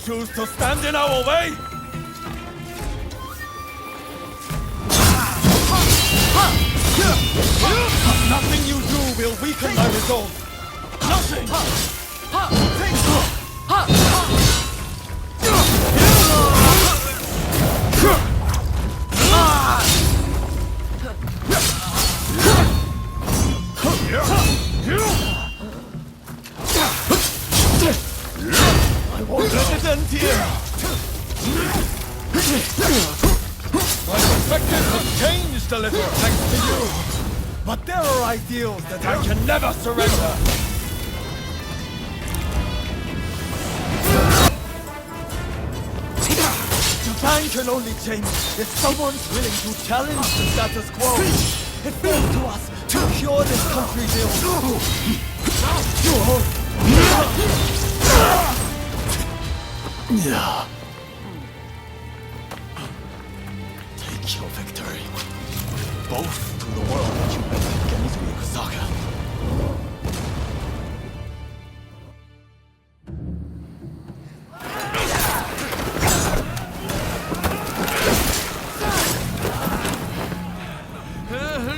choose to stand in our way? Nothing you do will weaken my resolve. Nothing! I won't let it end here! My perspective has changed a little thanks to you. But there are ideals that I can never surrender. Japan can only change if someone's willing to challenge the status quo. It falls to us to cure this country's ills. Take your victory. Both to the world that you made against Kusaka.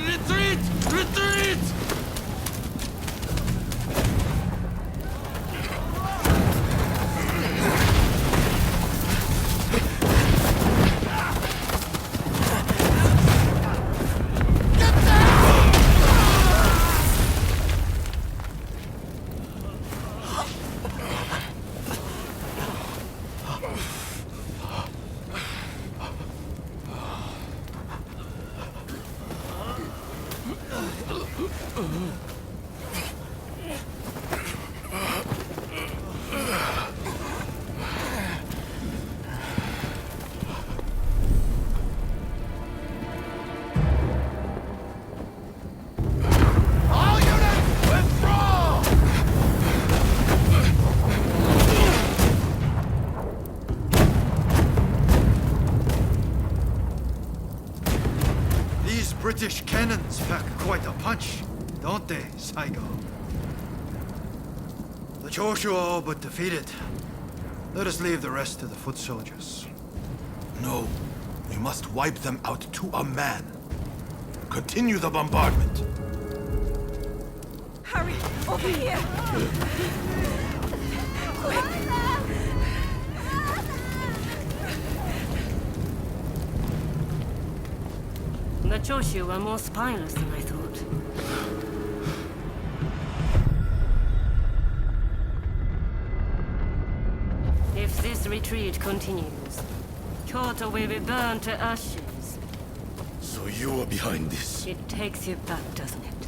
Retreat! Retreat! British cannons pack quite a punch, don't they, Saigo? The Choshu are all but defeated. Let us leave the rest to the foot soldiers. No, we must wipe them out to a man. Continue the bombardment. Hurry, over here! Quick! The Choshu were more spineless than I thought. If this retreat continues, Kyoto will be burned to ashes. So you are behind this? It takes you back, doesn't it?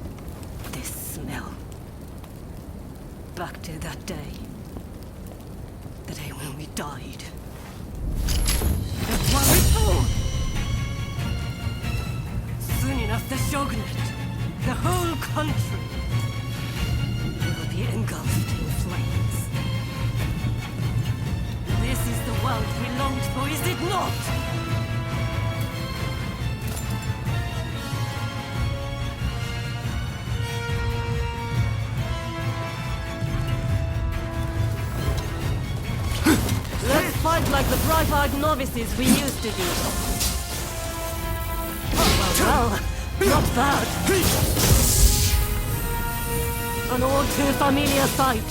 This smell. Back to that day. The day when we died. The one Soon enough, the shogunate, the whole country, will be engulfed in flames. This is the world we longed for, is it not? Let's fight like the bright-eyed novices we used to do. Well, not bad. An all too familiar sight.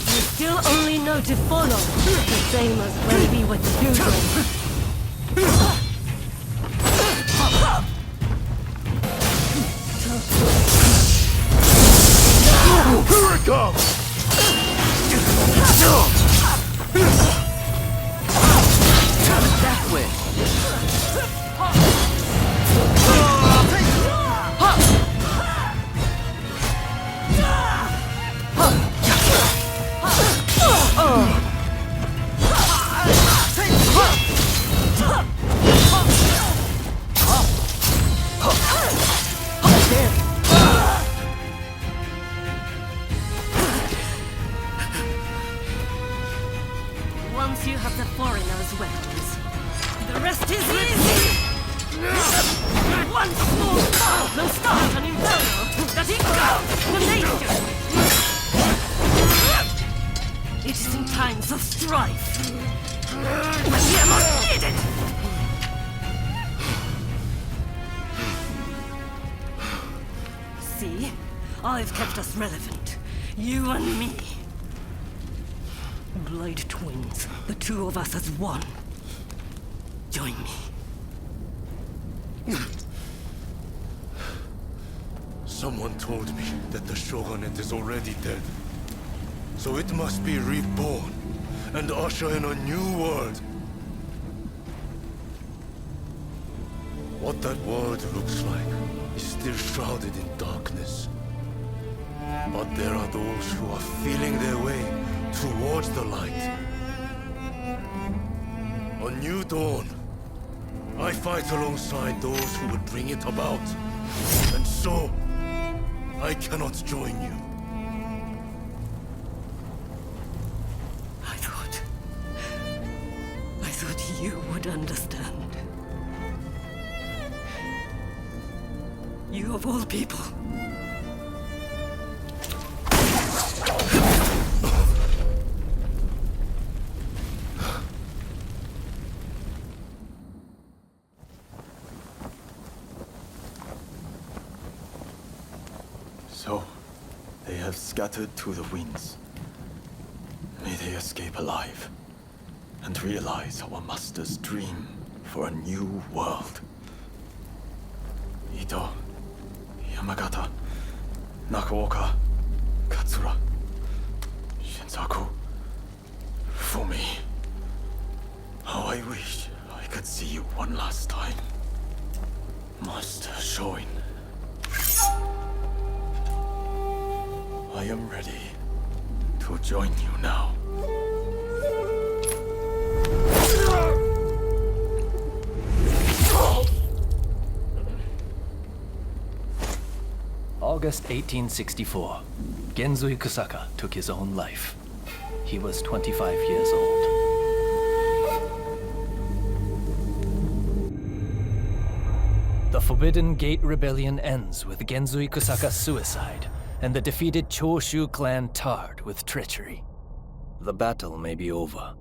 We still only know to follow, the same as when we were children. Here it comes! That way! Once you have the foreigner's weapons, the rest is easy! One small spark will start an inferno that engulfs the nation! It is in times of strife when we are most needed! See? I've kept us relevant. You and me. Blade twins. The two of us as one. Join me. Someone told me that the Shogunate is already dead. So it must be reborn and usher in a new world. What that world looks like is still shrouded in darkness. But there are those who are feeling their way towards the light. A new dawn. I fight alongside those who would bring it about. And so, I cannot join you. I thought you would understand. You of all people. So, they have scattered to the winds. May they escape alive and realize our master's dream for a new world. Ito, Yamagata, Nakaoka, Katsura, Shinsaku, Fumi. How I wish I could see you one last time. Master Shoin. I am ready to join you now. August 1864. Genzui Kusaka took his own life. He was 25 years old. The Forbidden Gate Rebellion ends with Genzui Kusaka's suicide and the defeated Choshu clan tarred with treachery. The battle may be over,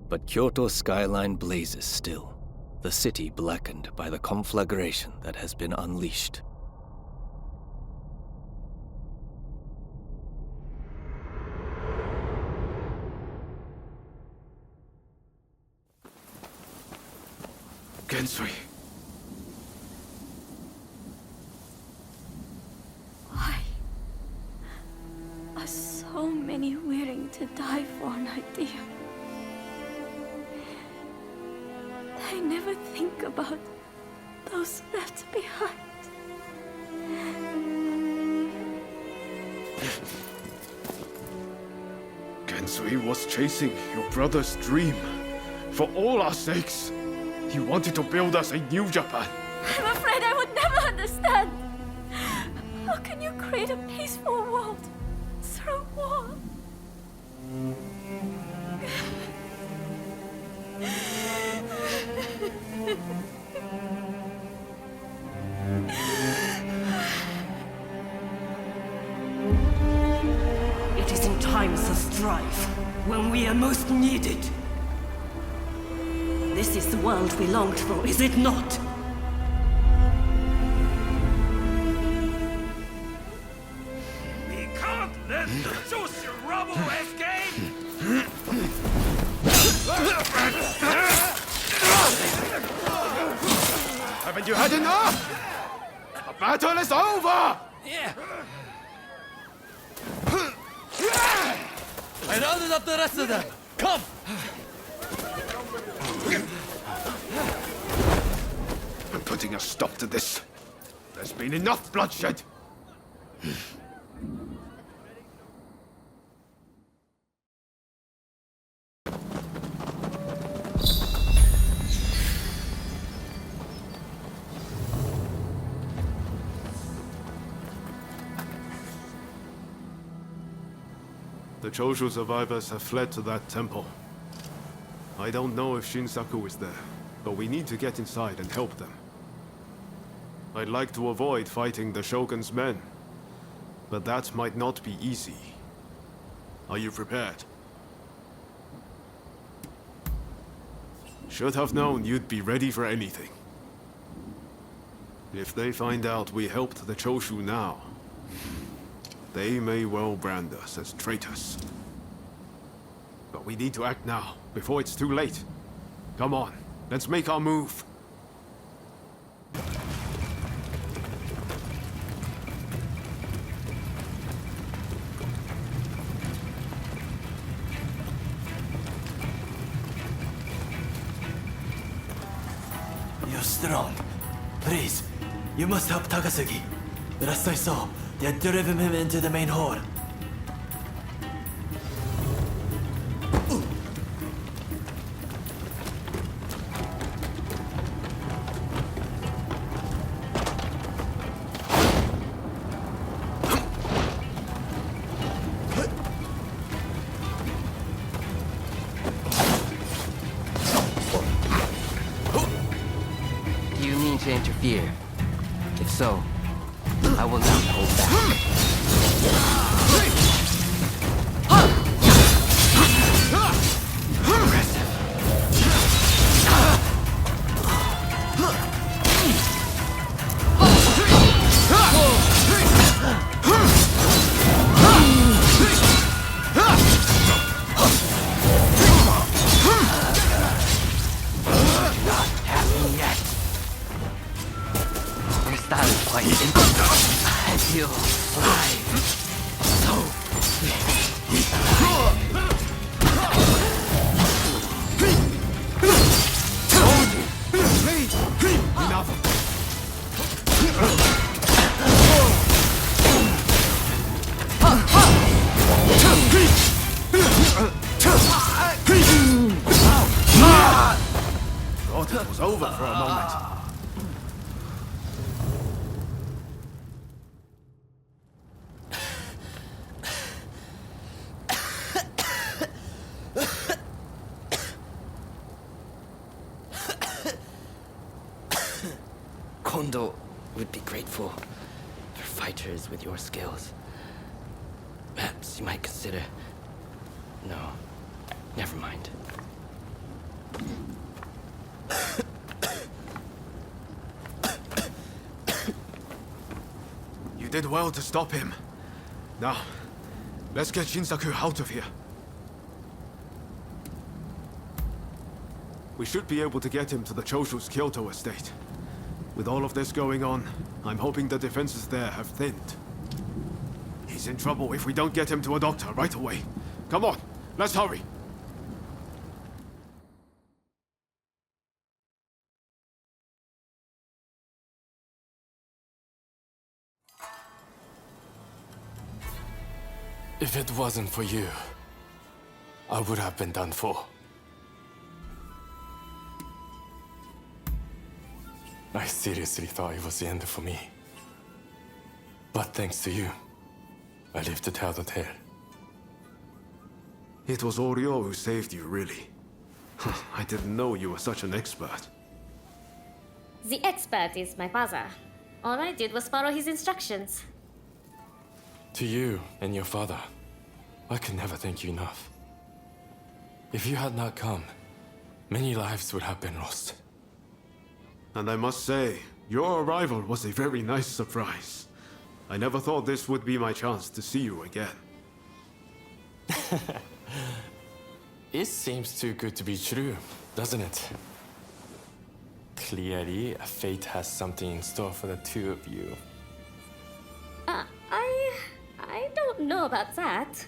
but Kyoto's skyline blazes still, the city blackened by the conflagration that has been unleashed. Gensui. Why are so many willing to die for an idea? They never think about those left behind. Gensui was chasing your brother's dream. For all our sakes. He wanted to build us a new Japan. I'm afraid I would never understand. How can you create a peaceful world through war? It is in times of strife when we are most needed. This is the world we longed for, is it not? We can't let the Joshi rubble escape! Haven't you had enough? The battle is over! Yeah. I rounded up the rest of them. Come! I'm putting a stop to this. There's been enough bloodshed. The Choshu survivors have fled to that temple. I don't know if Shinsaku is there, but we need to get inside and help them. I'd like to avoid fighting the Shogun's men, but that might not be easy. Are you prepared? Should have known you'd be ready for anything. If they find out we helped the Choshu now, they may well brand us as traitors. But we need to act now, before it's too late. Come on, let's make our move. You're strong. Please, you must help Takasugi. Last I saw, they had driven him into the main hall. Do you mean to interfere? If so, I will not hold back. Your style is quite interesting. I feel alive. So Enough! Thought it was over for a moment. Kondo would be grateful for fighters with your skills. Perhaps you might consider... No, never mind. You did well to stop him. Now, let's get Shinsaku out of here. We should be able to get him to the Choshu's Kyoto estate. With all of this going on, I'm hoping the defenses there have thinned. He's in trouble if we don't get him to a doctor right away. Come on, let's hurry. If it wasn't for you, I would have been done for. I seriously thought it was the end for me. But thanks to you, I lived to tell the tale. It was Oryo who saved you, really. I didn't know you were such an expert. The expert is my father. All I did was follow his instructions. To you and your father, I could never thank you enough. If you had not come, many lives would have been lost. And I must say, your arrival was a very nice surprise. I never thought this would be my chance to see you again. It seems too good to be true, doesn't it? Clearly, fate has something in store for the two of you. I don't know about that.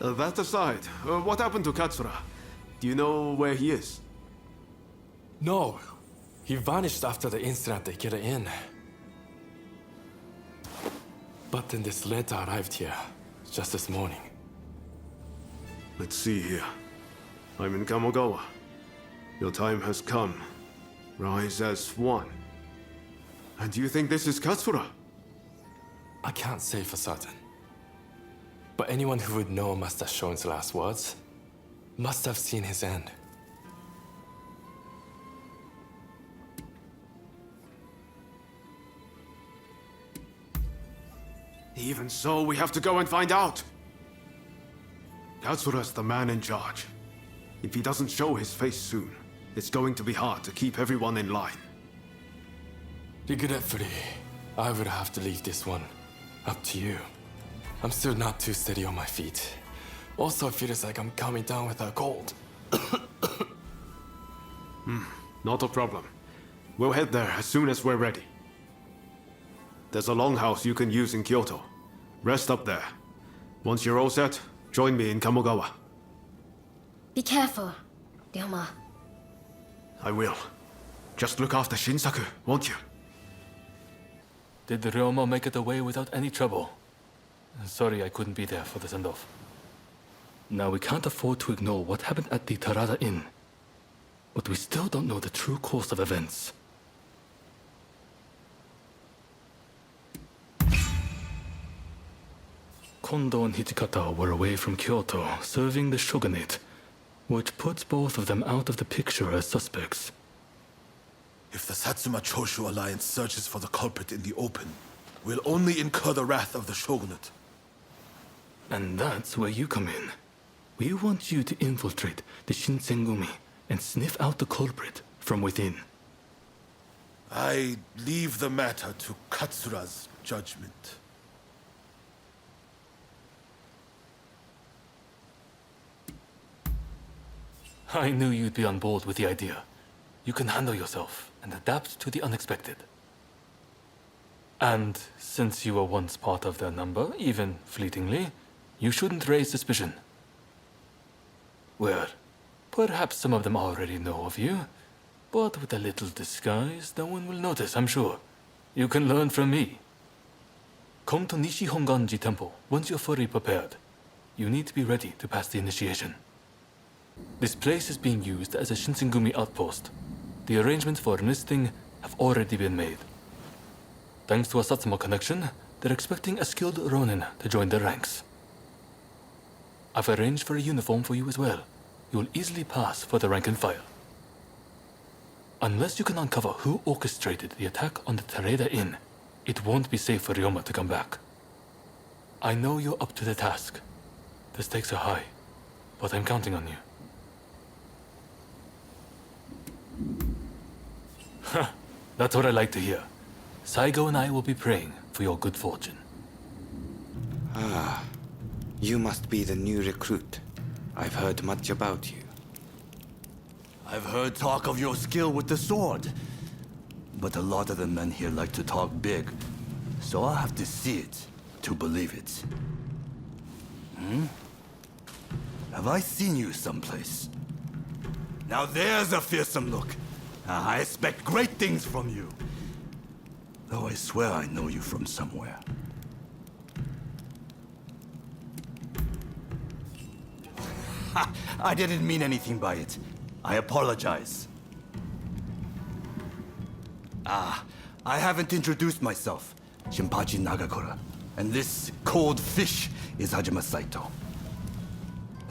That aside, what happened to Katsura? Do you know where he is? No, he vanished after the incident they get in. But then this letter arrived here, just this morning. Let's see here. I'm in Kamogawa. Your time has come. Rise as one. And do you think this is Katsura? I can't say for certain. But anyone who would know Master Shon's last words must have seen his end. Even so, we have to go and find out. Katsura's the man in charge. If he doesn't show his face soon, it's going to be hard to keep everyone in line. Regretfully, I would have to leave this one up to you. I'm still not too steady on my feet. Also, it feels like I'm coming down with a cold. Not a problem. We'll head there as soon as we're ready. There's a longhouse you can use in Kyoto. Rest up there. Once you're all set, join me in Kamogawa. Be careful, Ryoma. I will. Just look after Shinsaku, won't you? Did Ryoma make it away without any trouble? Sorry I couldn't be there for the send-off. Now we can't afford to ignore what happened at the Tarada Inn. But we still don't know the true course of events. Kondo and Hijikata were away from Kyoto, serving the shogunate, which puts both of them out of the picture as suspects. If the Satsuma Choshu alliance searches for the culprit in the open, we'll only incur the wrath of the shogunate. And that's where you come in. We want you to infiltrate the Shinsengumi and sniff out the culprit from within. I leave the matter to Katsura's judgment. I knew you'd be on board with the idea. You can handle yourself and adapt to the unexpected. And since you were once part of their number, even fleetingly, you shouldn't raise suspicion. Well, perhaps some of them already know of you, but with a little disguise, no one will notice, I'm sure. You can learn from me. Come to Nishi Honganji Temple once you're fully prepared. You need to be ready to pass the initiation. This place is being used as a Shinsengumi outpost. The arrangements for enlisting have already been made. Thanks to a Satsuma connection, they're expecting a skilled Ronin to join their ranks. I've arranged for a uniform for you as well. You'll easily pass for the rank and file. Unless you can uncover who orchestrated the attack on the Tareda Inn, it won't be safe for Ryoma to come back. I know you're up to the task. The stakes are high, but I'm counting on you. That's what I like to hear. Saigo and I will be praying for your good fortune. Ah, you must be the new recruit. I've heard much about you. I've heard talk of your skill with the sword. But a lot of the men here like to talk big. So I'll have to see it to believe it. Have I seen you someplace? Now there's a fearsome look. I expect great things from you. Though I swear I know you from somewhere. I didn't mean anything by it. I apologize. I haven't introduced myself. Shinpachi Nagakura. And this cold fish is Hajime Saito.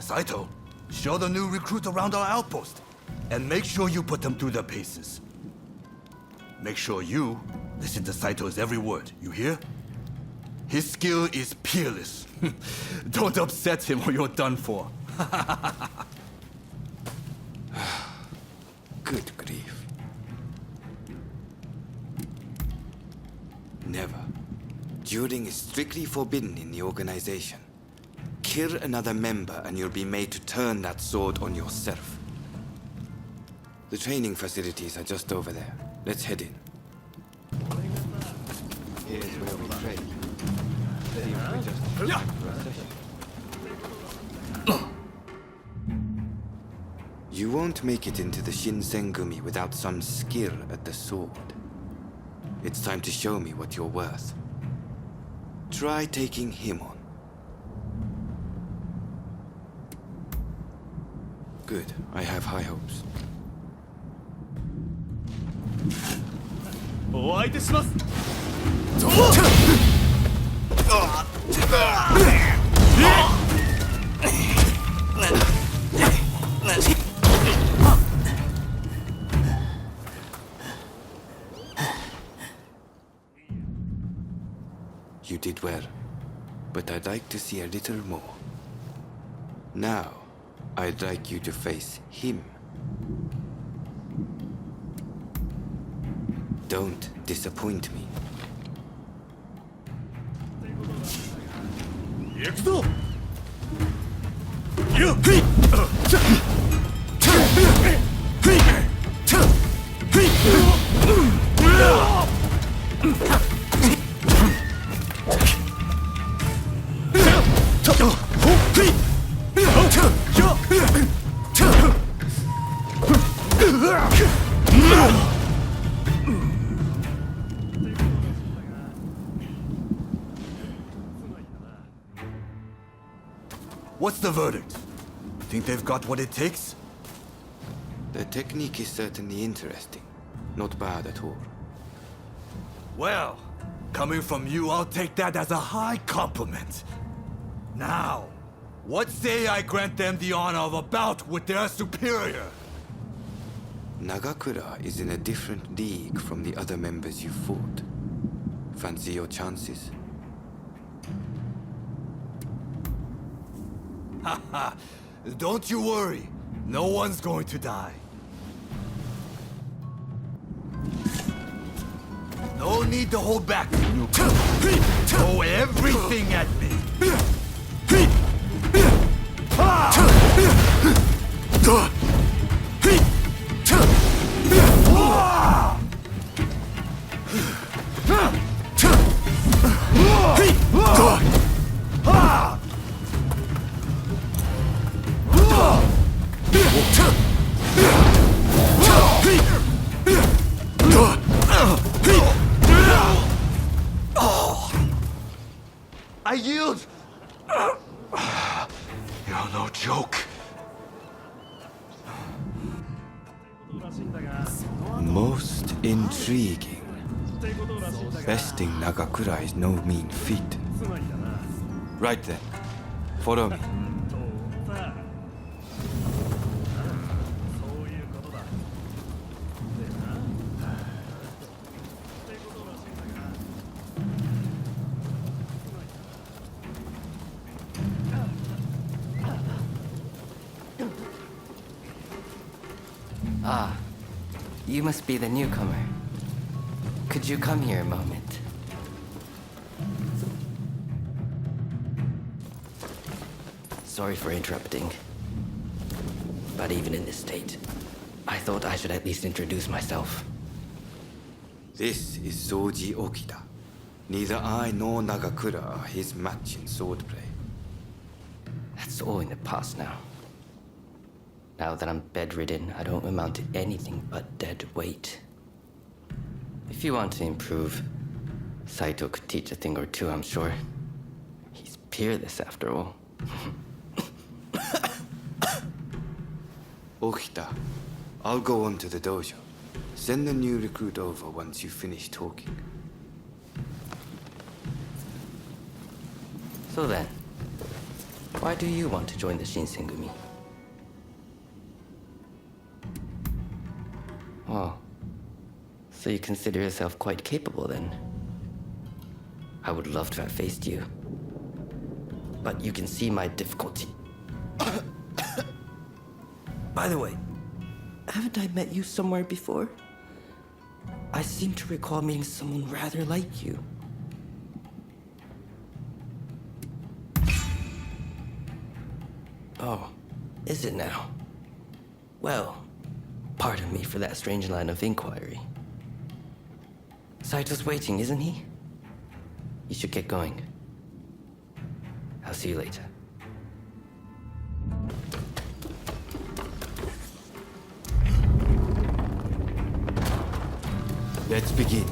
Saito, show the new recruit around our outpost. And make sure you put them through their paces. Make sure you listen to Saito's every word, you hear? His skill is peerless. Don't upset him or you're done for. Good grief. Never. Dueling is strictly forbidden in the organization. Kill another member and you'll be made to turn that sword on yourself. The training facilities are just over there. Let's head in. Here's where we train. You won't make it into the Shinsengumi without some skill at the sword. It's time to show me what you're worth. Try taking him on. Good. I have high hopes. お相手します。You did well, but I'd like to see a little more. Now, I'd like you to face him. Don't disappoint me. What's the verdict? Think they've got what it takes? The technique is certainly interesting. Not bad at all. Well, coming from you, I'll take that as a high compliment. Now, what say I grant them the honor of a bout with their superior? Nagakura is in a different league from the other members you fought. Fancy your chances? Haha, don't you worry. No one's going to die. No need to hold back. Throw everything at me. I yield! You're no joke. Most intriguing. Besting Nagakura is no mean feat. Right then, follow me. Ah, you must be the newcomer. Could you come here a moment? Sorry for interrupting. But even in this state, I thought I should at least introduce myself. This is Soji Okita. Neither I nor Nagakura are his match in swordplay. That's all in the past now. Now that I'm bedridden, I don't amount to anything but dead weight. If you want to improve, Saito could teach a thing or two, I'm sure. He's peerless after all. Okita, I'll go on to the dojo. Send the new recruit over once you finish talking. So then, why do you want to join the Shinsengumi? Oh, so you consider yourself quite capable then? I would love to have faced you. But you can see my difficulty. By the way, haven't I met you somewhere before? I seem to recall meeting someone rather like you. Oh, is it now? Well, pardon me for that strange line of inquiry. Saito's waiting, isn't he? You should get going. I'll see you later. Let's begin.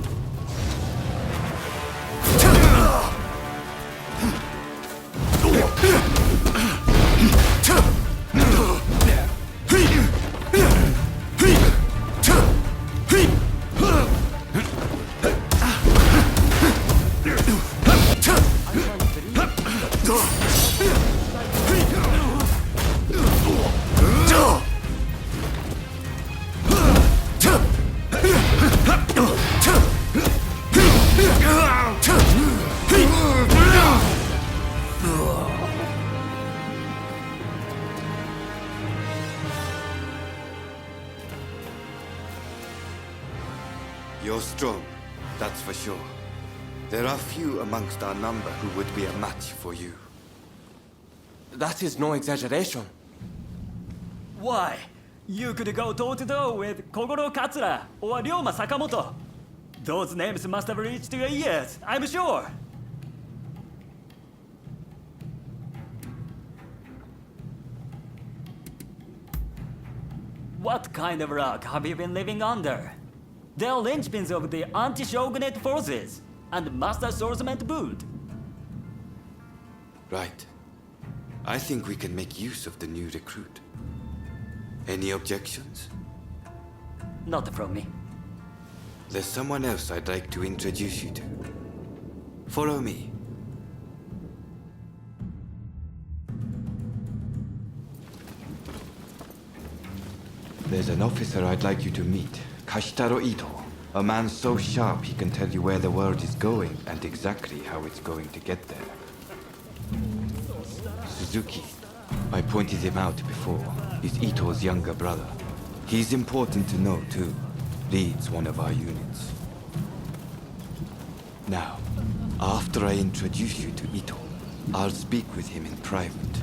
strong, that's for sure. There are few amongst our number who would be a match for you. That is no exaggeration. Why? You could go toe-to-toe with Kogoro Katsura or Ryoma Sakamoto. Those names must have reached your ears, I'm sure. What kind of rock have you been living under? They're linchpins of the anti-shogunate forces and master swordsman to boot. Right. I think we can make use of the new recruit. Any objections? Not from me. There's someone else I'd like to introduce you to. Follow me. There's an officer I'd like you to meet, Kashitaro Ito. A man so sharp he can tell you where the world is going and exactly how it's going to get there. Suzuki. I pointed him out before. He's Ito's younger brother. He's important to know, too. Leads one of our units. Now, after I introduce you to Ito, I'll speak with him in private.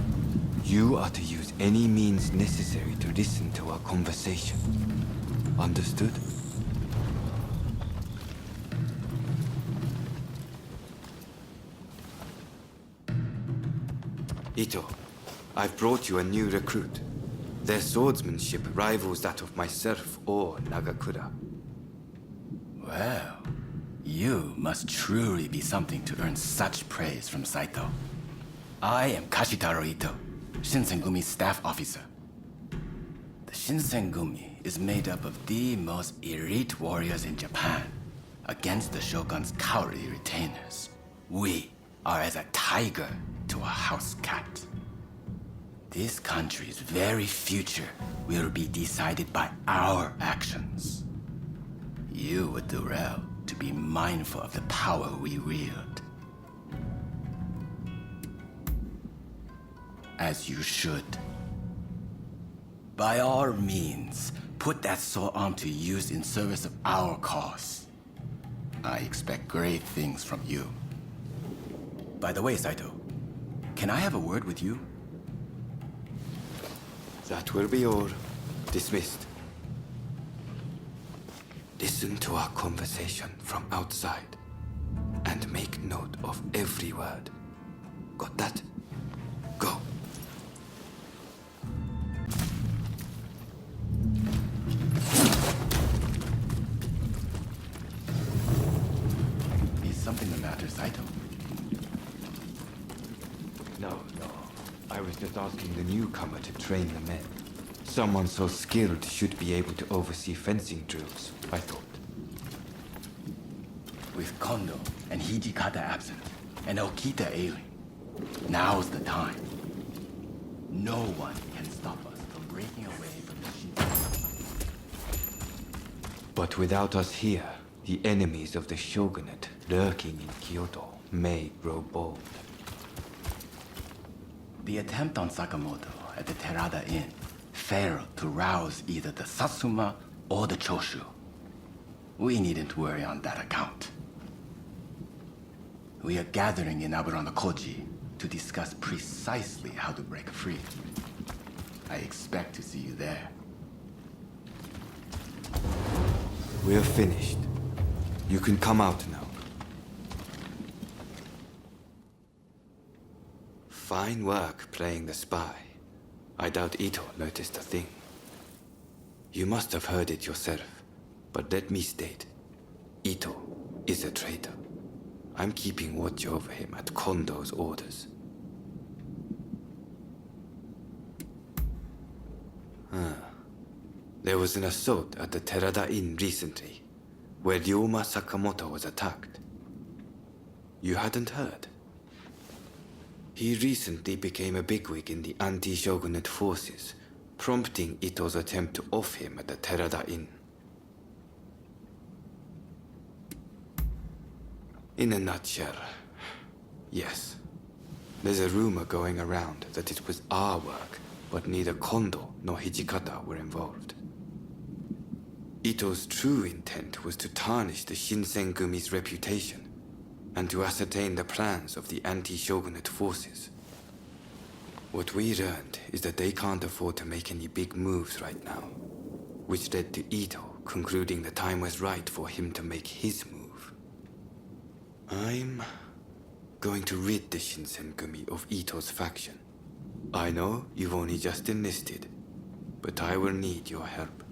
You are to use any means necessary to listen to our conversation. Understood? Ito, I've brought you a new recruit. Their swordsmanship rivals that of myself or Nagakura. Well, you must truly be something to earn such praise from Saito. I am Kashitaro Ito, Shinsengumi's staff officer. The Shinsengumi is made up of the most elite warriors in Japan against the Shogun's cowardly retainers. We are as a tiger to a house cat. This country's very future will be decided by our actions. You would do well to be mindful of the power we wield. As you should. By all means, put that sword arm to use in service of our cause. I expect great things from you. By the way, Saito, can I have a word with you? That will be all. Dismissed. Listen to our conversation from outside and make note of every word. Got that? Go. Is something the matter, Saito? No. I was just asking the newcomer to train the men. Someone so skilled should be able to oversee fencing drills, I thought. With Kondo and Hijikata absent, and Okita ailing, now's the time. No one can stop us from breaking away from the Shinto. But without us here, the enemies of the shogunate lurking in Kyoto may grow bold. The attempt on Sakamoto at the Terada Inn failed to rouse either the Satsuma or the Choshu. We needn't worry on that account. We are gathering in Aburano-Koji to discuss precisely how to break free. I expect to see you there. We're finished. You can come out now. Fine work playing the spy. I doubt Ito noticed a thing. You must have heard it yourself, but let me state, Ito is a traitor. I'm keeping watch over him at Kondo's orders. There was an assault at the Terada Inn recently, where Ryoma Sakamoto was attacked. You hadn't heard? He recently became a bigwig in the anti-shogunate forces, prompting Ito's attempt to off him at the Terada Inn. In a nutshell, yes. There's a rumor going around that it was our work, but neither Kondo nor Hijikata were involved. Ito's true intent was to tarnish the Shinsengumi's reputation and to ascertain the plans of the anti-shogunate forces. What we learned is that they can't afford to make any big moves right now, which led to Ito concluding the time was right for him to make his move. I'm going to rid the Shinsengumi of Ito's faction. I know you've only just enlisted, but I will need your help.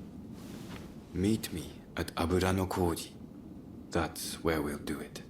Meet me at Abura no Koji. That's where we'll do it.